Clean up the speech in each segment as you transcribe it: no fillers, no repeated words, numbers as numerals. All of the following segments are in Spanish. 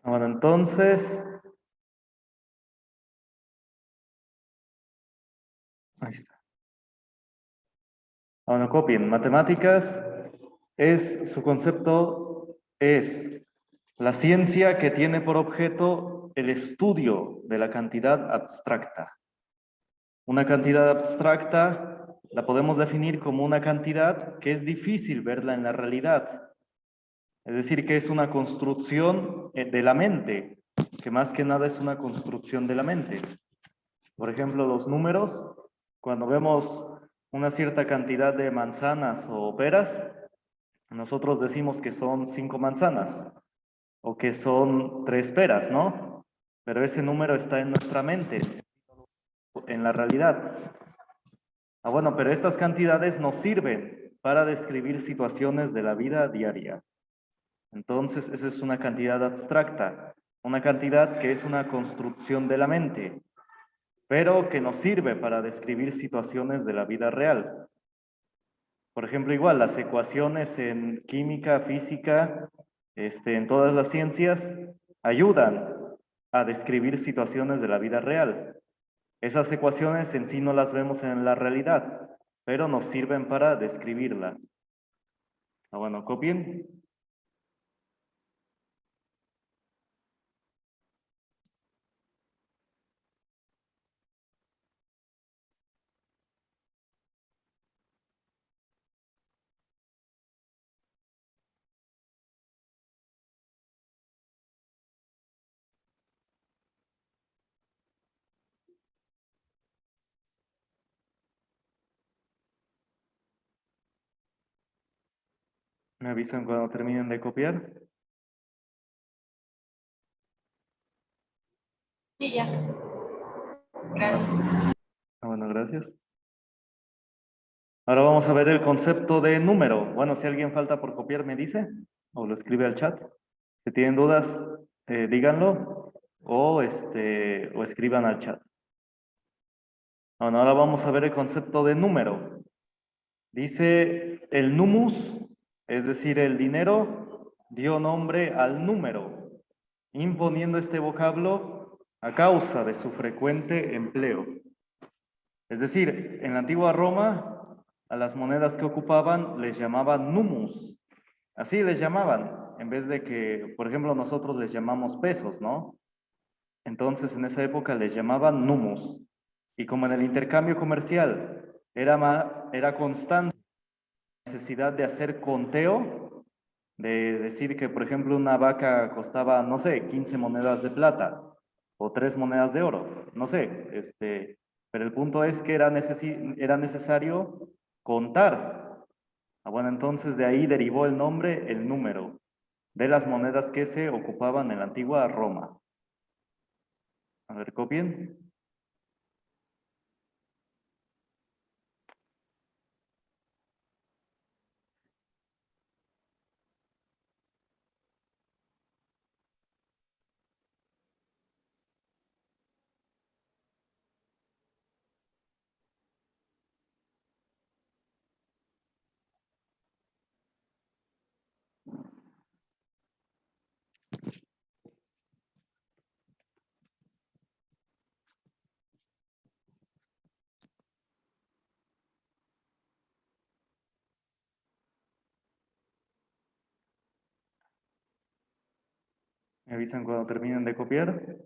Bueno, entonces, ahí está. Bueno, copien. Matemáticas su concepto es la ciencia que tiene por objeto el estudio de la cantidad abstracta. Una cantidad abstracta la podemos definir como una cantidad que es difícil verla en la realidad. Es decir, que es una construcción de la mente, que más que nada es una construcción de la mente. Por ejemplo, los números, cuando vemos una cierta cantidad de manzanas o peras, nosotros decimos que son 5 manzanas o que son 3 peras, ¿no? Pero ese número está en nuestra mente, en la realidad. Bueno, pero estas cantidades nos sirven para describir situaciones de la vida diaria. Entonces, esa es una cantidad abstracta, una cantidad que es una construcción de la mente, pero que nos sirve para describir situaciones de la vida real. Por ejemplo, igual, las ecuaciones en química, física, en todas las ciencias, ayudan a describir situaciones de la vida real. Esas ecuaciones en sí no las vemos en la realidad, pero nos sirven para describirla. Bueno, copien. Me avisan cuando terminen de copiar. Sí, ya. Bueno, Gracias. bueno, gracias. Ahora vamos a ver el concepto de número. Bueno, si alguien falta por copiar, me dice o lo escribe al chat. Si tienen dudas, díganlo o escriban al chat. Bueno, ahora vamos a ver el concepto de número. Dice el numus, es decir, el dinero, dio nombre al número, imponiendo este vocablo a causa de su frecuente empleo. Es decir, en la antigua Roma, a las monedas que ocupaban les llamaban numus. Así les llamaban, en vez de que, por ejemplo, nosotros les llamamos pesos, ¿no? Entonces, en esa época les llamaban numus. Y como en el intercambio comercial era constante la necesidad de hacer conteo, de decir que, por ejemplo, una vaca costaba, no sé, 15 monedas de plata o 3 monedas de oro, no sé, pero el punto es que era necesario contar. Bueno, entonces de ahí derivó el nombre, el número, de las monedas que se ocupaban en la antigua Roma. A ver, copien. Me avisan cuando terminen de copiar.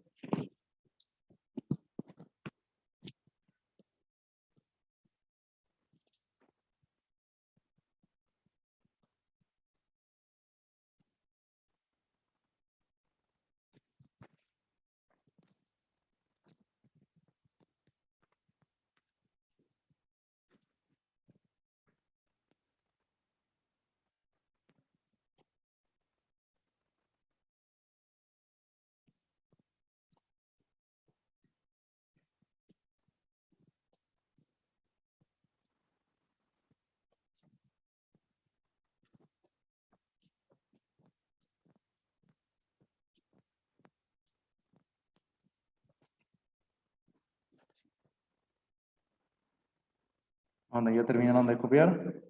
Bueno, ya terminaron de copiar.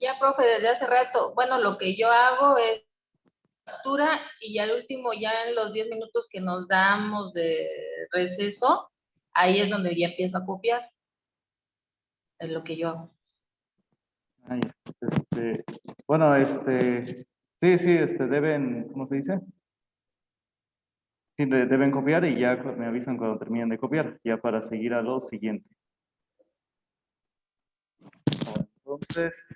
Ya, profe, desde hace rato, bueno, lo que yo hago es captura y ya al último, ya en los 10 minutos que nos damos de receso, ahí es donde ya empiezo a copiar, es lo que yo hago. Ay, bueno, sí, deben, ¿cómo se dice? Sí, deben copiar y ya me avisan cuando terminen de copiar, ya para seguir a lo siguiente. Entonces,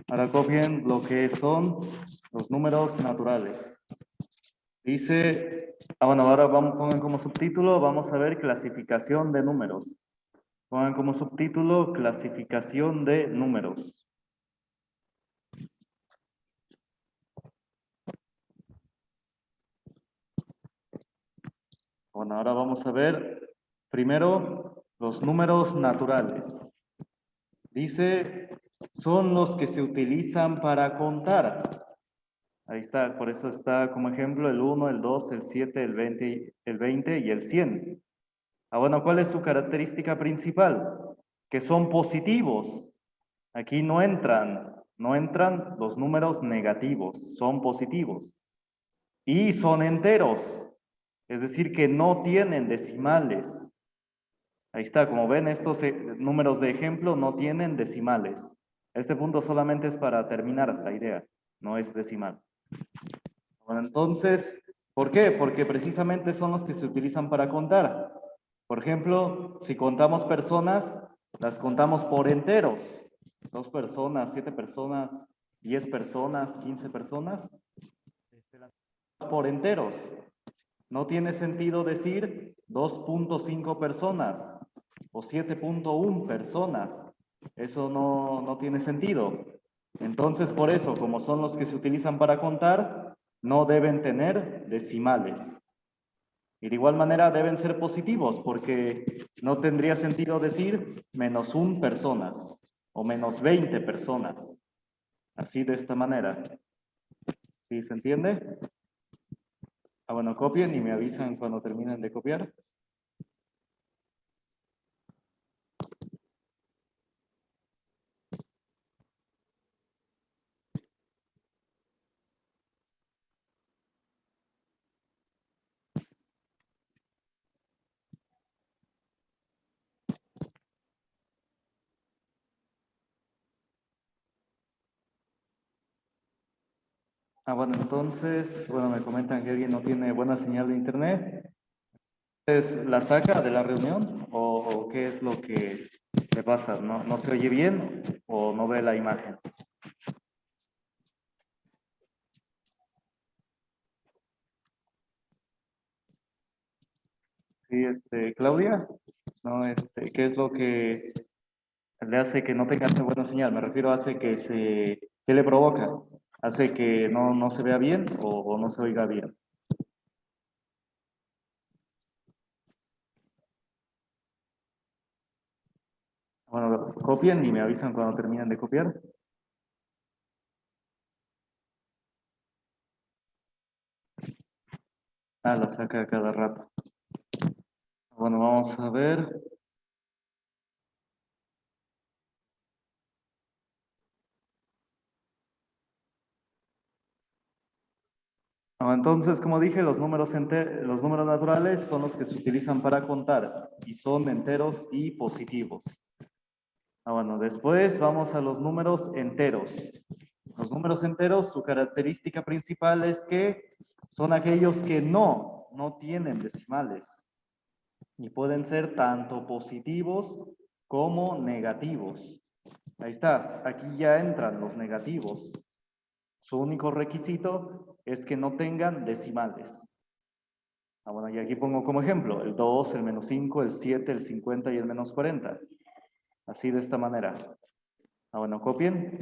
ahora copien lo que son los números naturales. Dice, bueno, ahora pongan como subtítulo, vamos a ver clasificación de números. Pongan como subtítulo clasificación de números. Bueno, ahora vamos a ver primero los números naturales. Dice, son los que se utilizan para contar. Ahí está, por eso está como ejemplo el 1, el 2, el 7, el 20 y el 100. Ah, bueno, ¿cuál es su característica principal? Que son positivos. Aquí no entran los números negativos, son positivos. Y son enteros, es decir, que no tienen decimales. Ahí está, como ven, estos números de ejemplo no tienen decimales. Este punto solamente es para terminar la idea, no es decimal. Bueno, entonces, ¿por qué? Porque precisamente son los que se utilizan para contar. Por ejemplo, si contamos personas, las contamos por enteros. 2 personas, 7 personas, 10 personas, 15 personas, las contamos por enteros. No tiene sentido decir 2.5 personas o 7.1 personas. Eso no tiene sentido. Entonces, por eso, como son los que se utilizan para contar, no deben tener decimales. Y de igual manera deben ser positivos, porque no tendría sentido decir -1 personas o -20 personas. Así de esta manera. ¿Sí se entiende? Ah, bueno, copien y me avisan cuando terminen de copiar. Ah, bueno, entonces, bueno, me comentan que alguien no tiene buena señal de internet. ¿Es la saca de la reunión o qué es lo que le pasa? ¿No se oye bien o no ve la imagen? Sí, Claudia, no, ¿qué es lo que le hace que no tenga buena señal? Me refiero, ¿qué le provoca? ¿Hace que no se vea bien o no se oiga bien? Bueno, copien y me avisan cuando terminen de copiar. Ah, la saca a cada rato. Bueno, vamos a ver. Entonces, como dije, los números naturales son los que se utilizan para contar y son enteros y positivos. Bueno, después vamos a los números enteros. Los números enteros, su característica principal es que son aquellos que no tienen decimales y pueden ser tanto positivos como negativos. Ahí está, aquí ya entran los negativos. Su único requisito es que no tengan decimales. Bueno, y aquí pongo como ejemplo el 2, el -5, el 7, el 50 y el -40. Así de esta manera. Bueno, copien.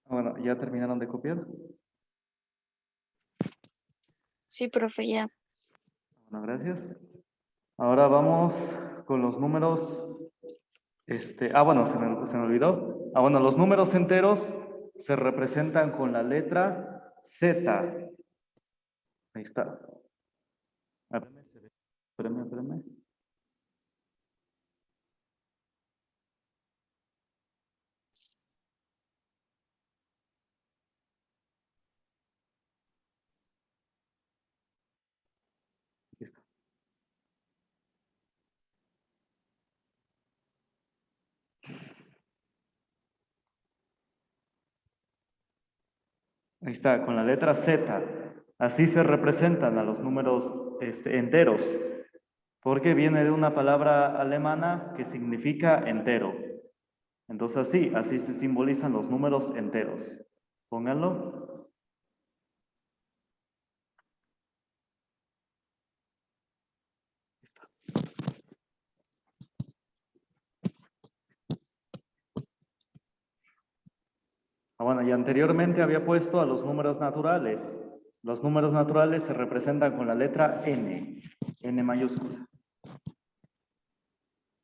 Bueno, ¿ya terminaron de copiar? Sí, profe, ya. Bueno, gracias. Ahora vamos con los números. Bueno, se me olvidó. Bueno, los números enteros se representan con la letra Z. Ahí está. Espérame. Aquí está. Ahí está, con la letra Z. Así se representan a los números enteros, porque viene de una palabra alemana que significa entero. Entonces así se simbolizan los números enteros. Pónganlo. Ahí está. Bueno, y anteriormente había puesto a los números naturales. Los números naturales se representan con la letra N mayúscula.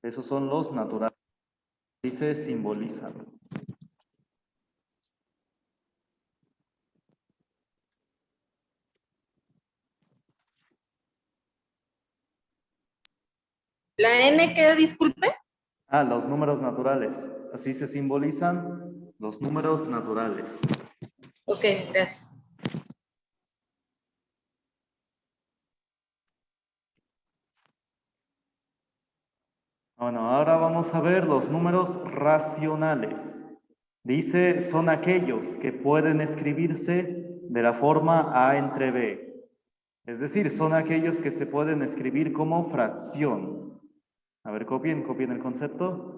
Esos son los naturales. Así se simbolizan. ¿La N qué, disculpe? Los números naturales. Así se simbolizan los números naturales. Ok, gracias. Bueno, ahora vamos a ver los números racionales. Dice, son aquellos que pueden escribirse de la forma A entre B. Es decir, son aquellos que se pueden escribir como fracción. A ver, copien el concepto.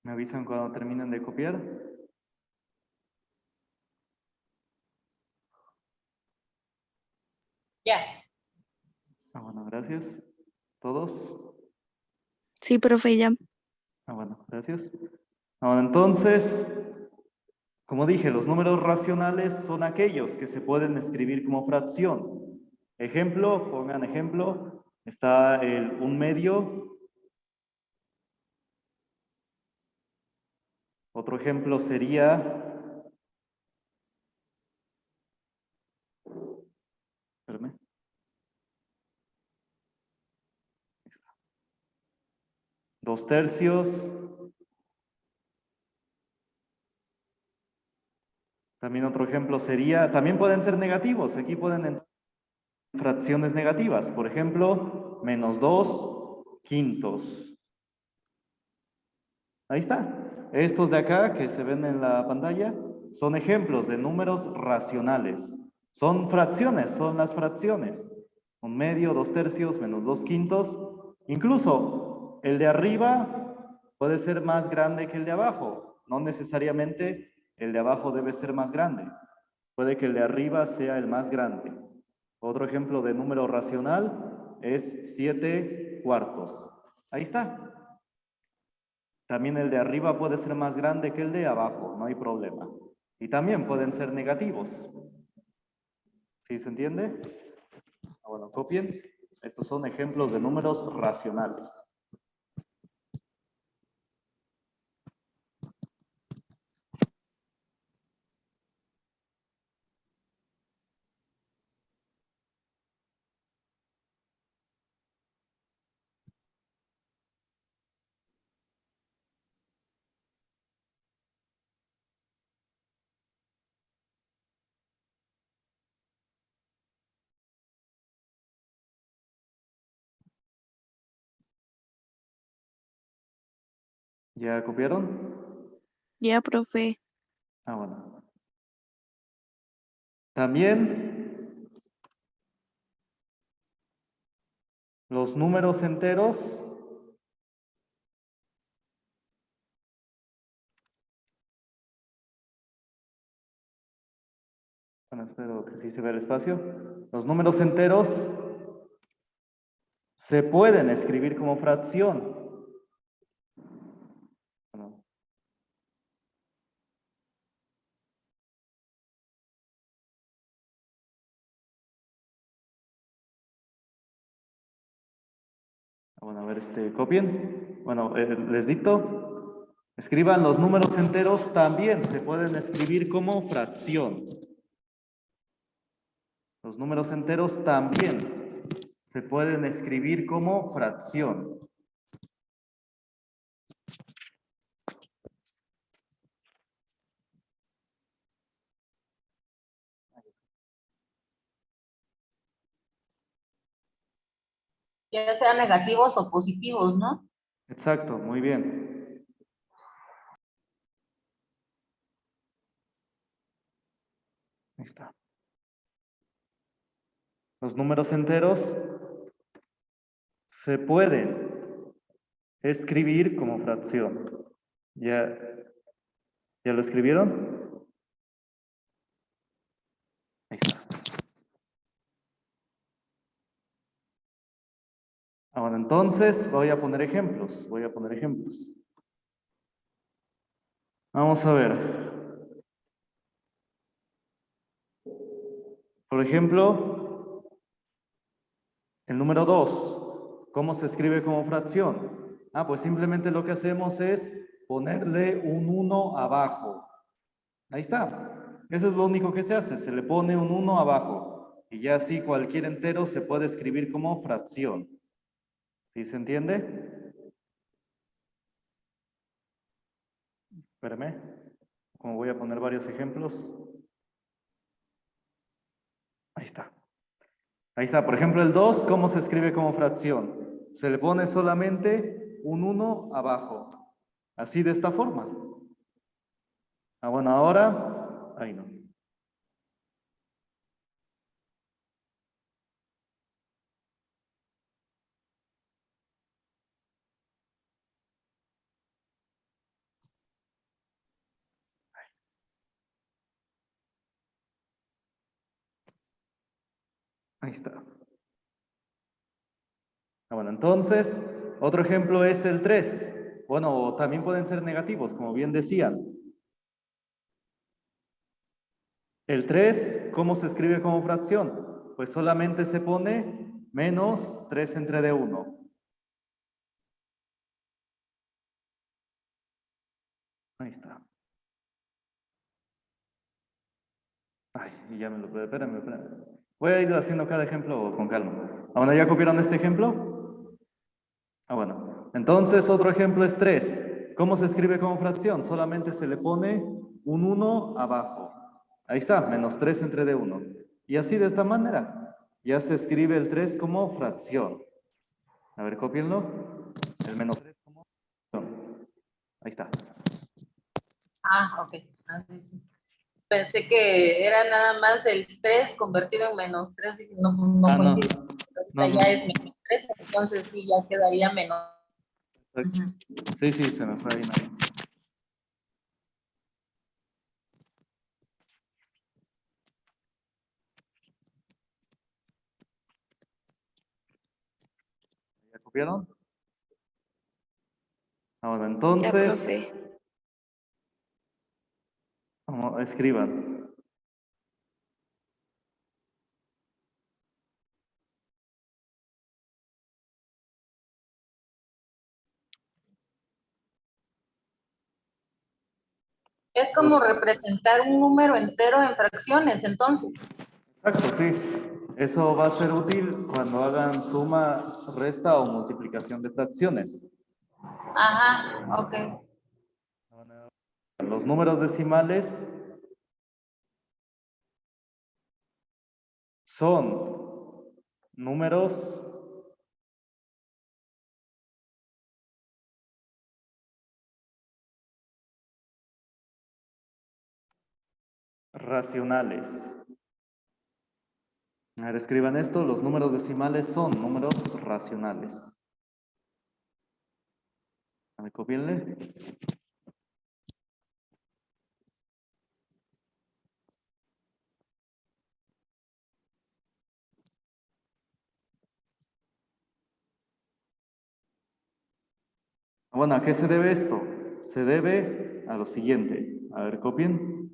Me avisan cuando terminen de copiar. Ya. Bueno, gracias. ¿Todos? Sí, profe, ya. Bueno, gracias. Bueno, entonces, como dije, los números racionales son aquellos que se pueden escribir como fracción. Ejemplo, pongan ejemplo, está el 1/2. Otro ejemplo sería, espérame. 2/3. También otro ejemplo sería, también pueden ser negativos, aquí pueden entrar fracciones negativas, por ejemplo, -2/5. Ahí está. Estos de acá que se ven en la pantalla son ejemplos de números racionales. Son fracciones, son las fracciones. 1/2, 2/3, -2/5. Incluso el de arriba puede ser más grande que el de abajo. No necesariamente el de abajo debe ser más grande. Puede que el de arriba sea el más grande. Otro ejemplo de número racional es 7/4. Ahí está. También el de arriba puede ser más grande que el de abajo, no hay problema. Y también pueden ser negativos. ¿Sí se entiende? Bueno, copien. Estos son ejemplos de números racionales. ¿Ya copiaron? Ya, profe. Bueno. También los números enteros Bueno, espero que sí se vea el espacio. Los números enteros se pueden escribir como fracción. Bueno, bueno, a ver, copien. Bueno, les dicto. Escriban los números enteros también se pueden escribir como fracción. Los números enteros también se pueden escribir como fracción. Ya sean negativos o positivos, ¿no? Exacto, muy bien. Ahí está. Los números enteros se pueden escribir como fracción. ¿Ya lo escribieron? Ahí está. Ahora entonces voy a poner ejemplos. Vamos a ver. Por ejemplo, el número 2. ¿Cómo se escribe como fracción? Pues simplemente lo que hacemos es ponerle un 1 abajo. Ahí está. Eso es lo único que se hace. Se le pone un 1 abajo. Y ya así cualquier entero se puede escribir como fracción. ¿Sí se entiende? Espérame. Como voy a poner varios ejemplos. Ahí está. Ahí está. Por ejemplo, el 2, ¿cómo se escribe como fracción? Se le pone solamente un 1 abajo. Así de esta forma. Bueno, ahora. Ahí no. Ahí está. Bueno, entonces, otro ejemplo es el 3. Bueno, también pueden ser negativos, como bien decían. El 3, ¿cómo se escribe como fracción? Pues solamente se pone menos 3 entre de 1. Ahí está. Ay, y ya me lo... Espérame. Voy a ir haciendo cada ejemplo con calma. Bueno, ¿ya copiaron este ejemplo? Bueno. Entonces, otro ejemplo es 3. ¿Cómo se escribe como fracción? Solamente se le pone un 1 abajo. Ahí está, menos 3 entre de 1. Y así de esta manera, ya se escribe el 3 como fracción. A ver, cópienlo. El menos 3 como fracción. Ahí está. Ok. Así sí. Pensé que era nada más el 3 convertido en menos 3 y no coincide. No. Ya es menos 3, entonces sí, ya quedaría menos. Sí, se me fue ahí nada más. ¿Ya copiaron? Ahora, Ya, entonces, profe. escriban. Es como representar un número entero en fracciones, entonces. Exacto, sí. Eso va a ser útil cuando hagan suma, resta o multiplicación de fracciones. Ajá, ok. Los números decimales son números racionales. A ver, escriban esto, los números decimales son números racionales. A ver, copienle. Bueno, ¿a qué se debe esto? Se debe a lo siguiente. A ver, copien.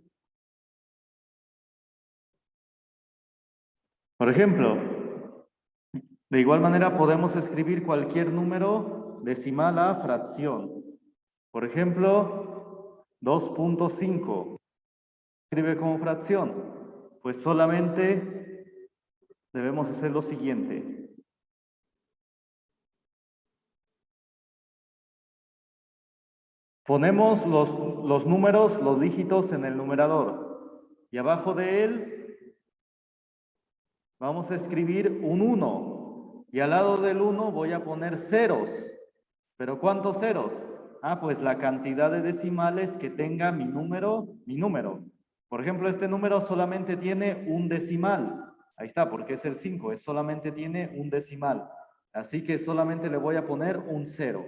Por ejemplo, de igual manera podemos escribir cualquier número decimal a fracción. Por ejemplo, 2.5. Escribe como fracción. Pues solamente debemos hacer lo siguiente. Ponemos los números, los dígitos en el numerador. Y abajo de él vamos a escribir un 1. Y al lado del 1 voy a poner ceros. ¿Pero cuántos ceros? Ah, pues la cantidad de decimales que tenga mi número. Por ejemplo, este número solamente tiene un decimal. Ahí está, porque es el 5, solamente tiene un decimal. Así que solamente le voy a poner un 0.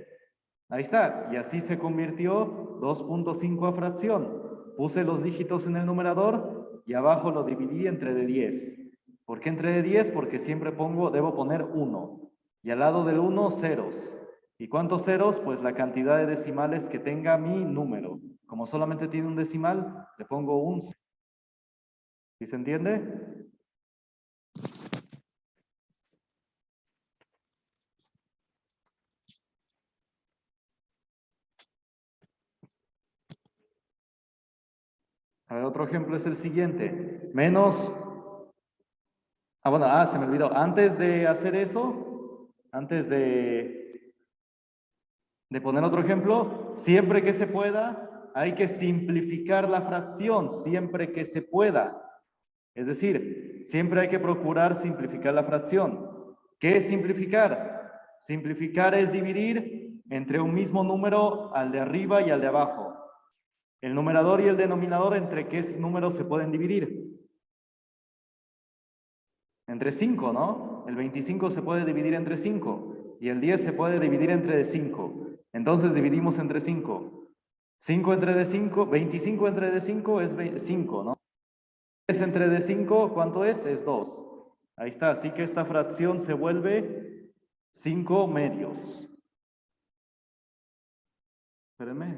Ahí está, y así se convirtió 2.5 a fracción. Puse los dígitos en el numerador y abajo lo dividí entre de 10. ¿Por qué entre de 10? Porque siempre debo poner 1. Y al lado del 1, ceros. ¿Y cuántos ceros? Pues la cantidad de decimales que tenga mi número. Como solamente tiene un decimal, le pongo un 0. ¿Sí se entiende? A ver, otro ejemplo es el siguiente. Menos... se me olvidó. Antes de hacer eso, antes de poner otro ejemplo, siempre que se pueda, hay que simplificar la fracción, siempre que se pueda. Es decir, siempre hay que procurar simplificar la fracción. ¿Qué es simplificar? Simplificar es dividir entre un mismo número al de arriba y al de abajo. El numerador y el denominador, ¿entre qué números se pueden dividir? Entre 5, ¿no? El 25 se puede dividir entre 5 y el 10 se puede dividir entre 5. Entonces dividimos entre 5. 5 entre de 5, 25 entre de 5 es 5, ¿no? 10 entre de 5, ¿cuánto es? Es 2. Ahí está, así que esta fracción se vuelve 5 medios. Espérenme,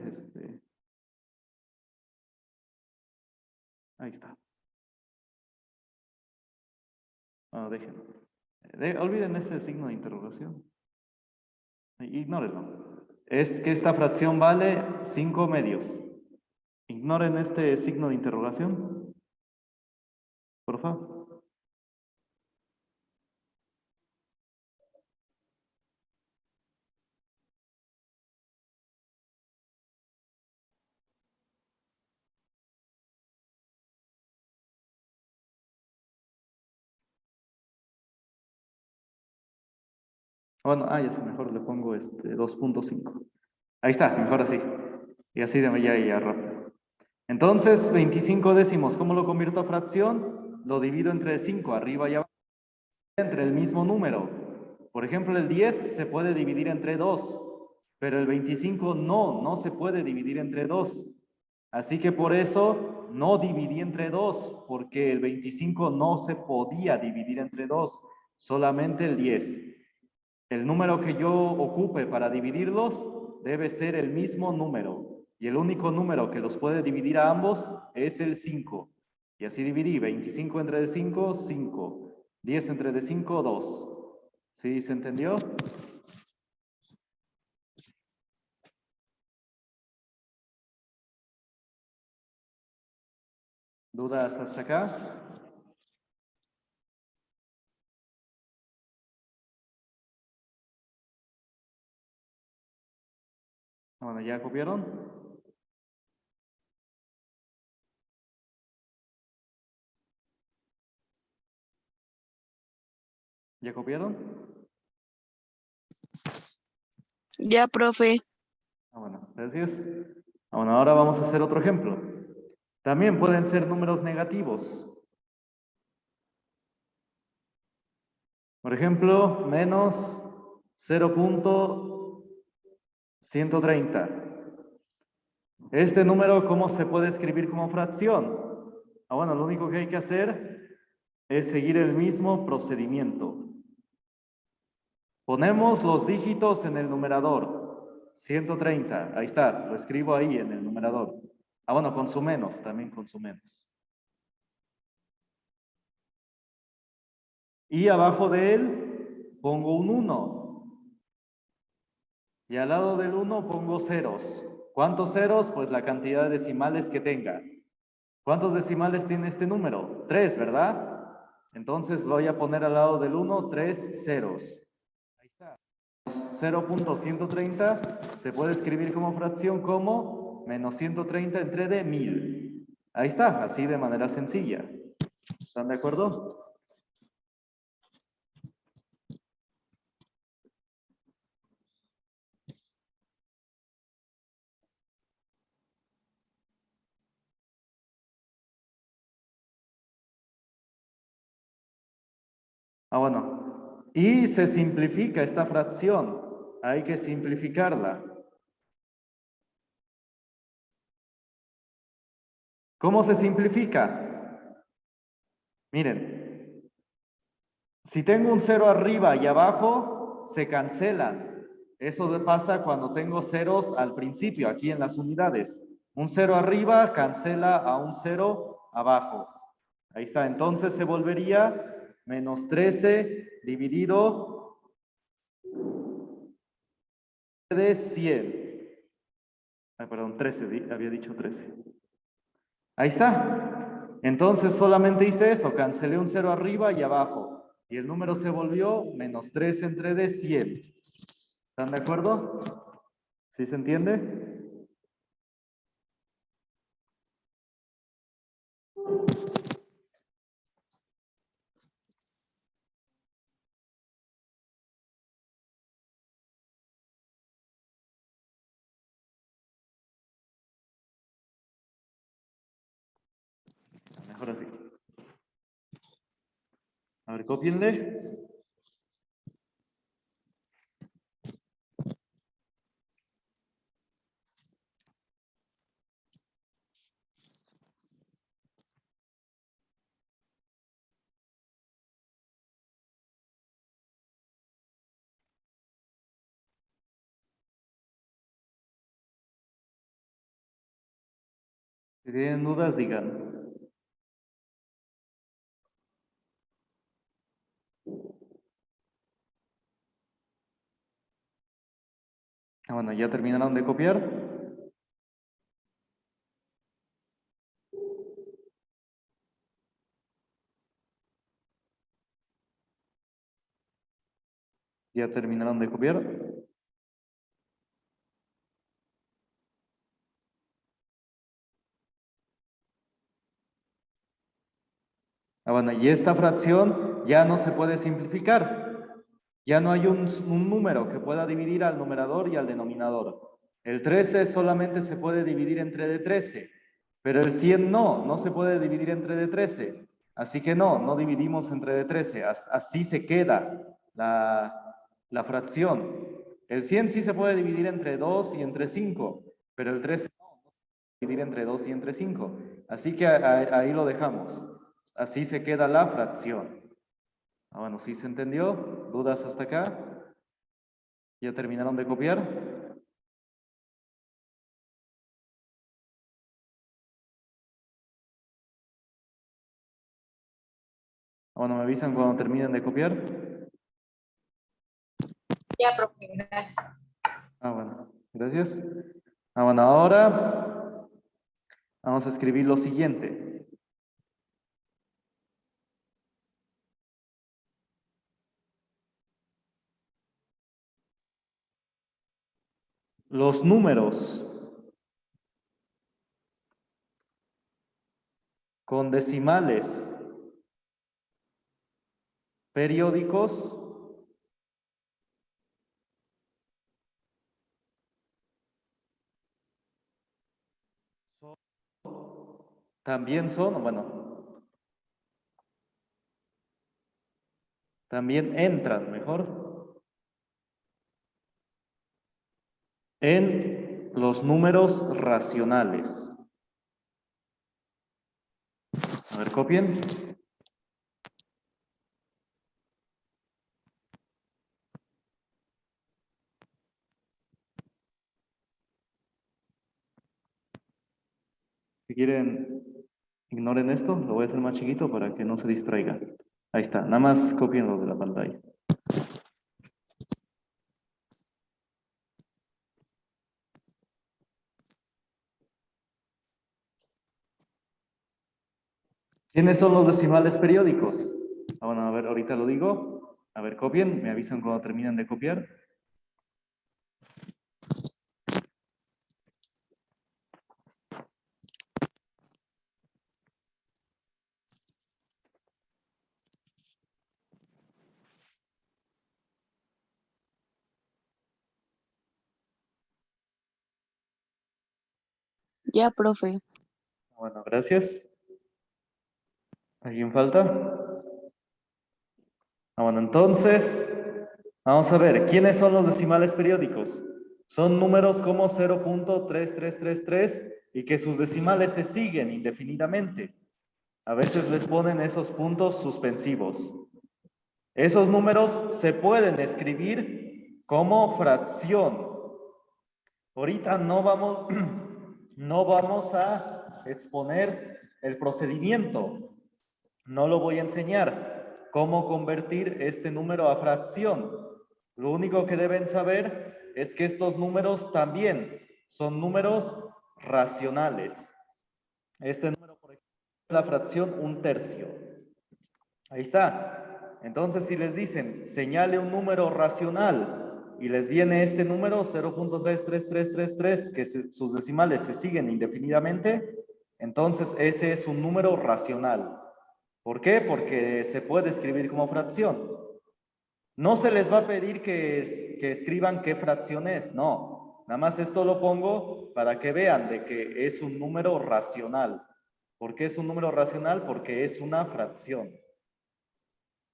ahí está. Déjenlo. Olviden ese signo de interrogación. Ignórenlo. Es que esta fracción vale 5 medios. Ignoren este signo de interrogación. Por favor. Bueno, ya sé, mejor le pongo 2.5. Ahí está, mejor así. Y así de ya rápido. Entonces, 25 décimos, ¿cómo lo convierto a fracción? Lo divido entre 5, arriba y abajo, entre el mismo número. Por ejemplo, el 10 se puede dividir entre 2, pero el 25 no se puede dividir entre 2. Así que por eso no dividí entre 2, porque el 25 no se podía dividir entre 2, solamente el 10. El número que yo ocupe para dividirlos debe ser el mismo número. Y el único número que los puede dividir a ambos es el 5. Y así dividí 25 entre de 5, 5. 10 entre de 5, 2. ¿Sí se entendió? ¿Dudas hasta acá? Bueno, ¿ya copiaron? ¿Ya copiaron? Ya, profe. Bueno, gracias. Bueno, ahora vamos a hacer otro ejemplo. También pueden ser números negativos. Por ejemplo, menos 0.130. Este número, ¿cómo se puede escribir como fracción? Bueno, lo único que hay que hacer es seguir el mismo procedimiento. Ponemos los dígitos en el numerador 130, ahí está, lo escribo ahí en el numerador. Ah, bueno, con su menos, también con su menos. Y abajo de él pongo un 1. Y al lado del 1 pongo ceros. ¿Cuántos ceros? Pues la cantidad de decimales que tenga. ¿Cuántos decimales tiene este número? 3, ¿verdad? Entonces voy a poner al lado del 1 3 ceros. Ahí está. 0.130 se puede escribir como fracción como menos 130 entre de 1000. Ahí está, así de manera sencilla. ¿Están de acuerdo? Ah, bueno. Y se simplifica esta fracción. Hay que simplificarla. ¿Cómo se simplifica? Miren, si tengo un 0 arriba y abajo, se cancelan. Eso pasa cuando tengo ceros al principio, aquí en las unidades. Un 0 arriba cancela a un 0 abajo. Ahí está, entonces se volvería menos 13 dividido de 100. Ay, perdón, 13, había dicho 13. Ahí está. Entonces solamente hice eso, cancelé un 0 arriba y abajo. Y el número se volvió menos 3 entre de 100. ¿Están de acuerdo? ¿Sí se entiende? Mejor así. A ver, cópienle. Si tienen dudas, digan. Ah, bueno, ¿ya terminaron de copiar? ¿Ya terminaron de copiar? Ah, bueno, y esta fracción ya no se puede simplificar. Ya no hay un número que pueda dividir al numerador y al denominador. El 13 solamente se puede dividir entre de 13, pero el 100 no se puede dividir entre de 13. Así que no dividimos entre de 13. Así se queda la fracción. El 100 sí se puede dividir entre 2 y entre 5, pero el 13 no se puede dividir entre 2 y entre 5. Así que ahí lo dejamos. Así se queda la fracción. Ah, bueno, ¿sí se entendió? ¿Dudas hasta acá? ¿Ya terminaron de copiar? Ah, bueno, me avisan cuando terminen de copiar. Ya, profe, gracias. Ah, bueno, gracias. Ah, bueno, ahora vamos a escribir lo siguiente. Los números con decimales periódicos también son, bueno, también entran, mejor, en los números racionales. A ver, copien. quieren, ignoren esto, lo voy a hacer más chiquito para que no se distraiga. Ahí está, nada más copienlo de la pantalla. ¿Quiénes son los decimales periódicos? Bueno, a ver, ahorita lo digo. A ver, copien, me avisan cuando terminen de copiar. Ya, profe. Bueno, gracias. ¿Alguien falta? Bueno, entonces, vamos a ver, ¿quiénes son los decimales periódicos? Son números como 0.3333 y que sus decimales se siguen indefinidamente. A veces les ponen esos puntos suspensivos. Esos números se pueden escribir como fracción. Ahorita no vamos a exponer el procedimiento. No lo voy a enseñar cómo convertir este número a fracción. Lo único que deben saber es que estos números también son números racionales. Este número, por ejemplo, es la fracción 1/3. Ahí está. Entonces, si les dicen, señale un número racional y les viene este número 0.33333, que sus decimales se siguen indefinidamente, entonces ese es un número racional. ¿Por qué? Porque se puede escribir como fracción. No se les va a pedir que escriban qué fracción es, no. Nada más esto lo pongo para que vean de que es un número racional. ¿Por qué es un número racional? Porque es una fracción.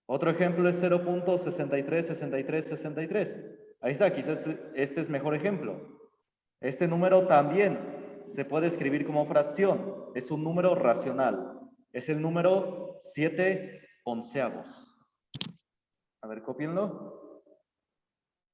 Otro ejemplo es 0.636363. Ahí está, quizás este es mejor ejemplo. Este número también se puede escribir como fracción. Es un número racional. Es el número 7/11. A ver, cópienlo.